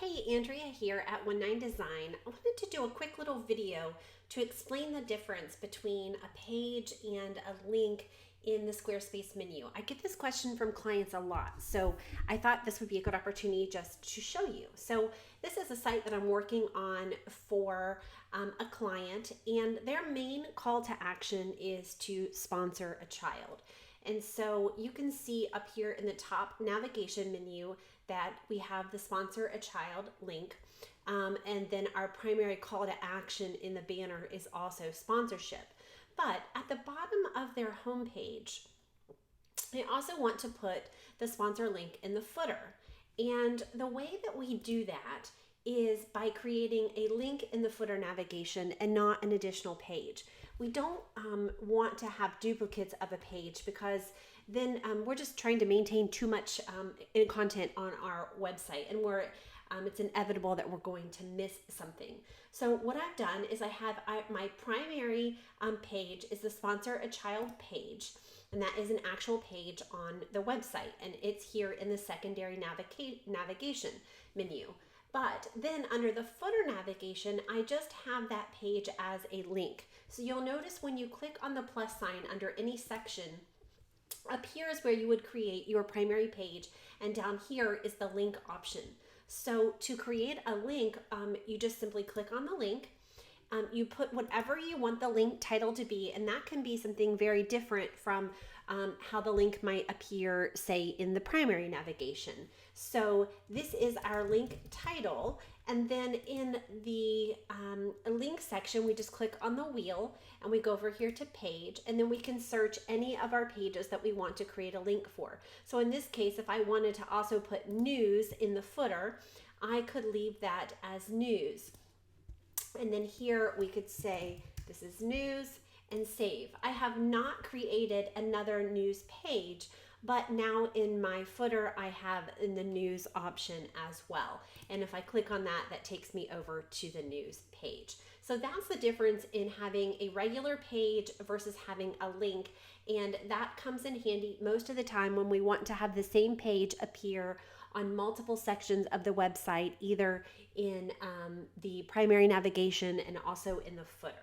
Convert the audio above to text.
Hey, Andrea here at 19 Design. I wanted to do a quick little video to explain the difference between a page and a link in the Squarespace menu. I get this question from clients a lot, so I thought this would be a good opportunity just to show you. So this is a site that I'm working on for a client, and their main call to action is to sponsor a child. And so you can see up here in the top navigation menu that we have the sponsor a child link. And then our primary call to action in the banner is also sponsorship. But at the bottom of their homepage, they also want to put the sponsor link in the footer. And the way that we do that is by creating a link in the footer navigation and not an additional page. We don't want to have duplicates of a page because then we're just trying to maintain too much content on our website, and it's inevitable that we're going to miss something. So what I've done is I have my primary page is the sponsor a child page, and that is an actual page on the website, and it's here in the secondary navigation menu. But then under the footer navigation, I just have that page as a link. So you'll notice when you click on the plus sign under any section, up here is where you would create your primary page, and down here is the link option. So to create a link, you just simply click on the link. You put whatever you want the link title to be, and that can be something very different from how the link might appear, say, in the primary navigation. So this is our link title, and then in the link section, we just click on the wheel and we go over here to page, and then we can search any of our pages that we want to create a link for. So in this case, if I wanted to also put news in the footer, I could leave that as news. And then here we could say, this is news, and save. I have not created another news page, but now in my footer, I have in the news option as well. And if I click on that, that takes me over to the news page. So that's the difference in having a regular page versus having a link. And that comes in handy most of the time when we want to have the same page appear on multiple sections of the website, either in the primary navigation and also in the footer.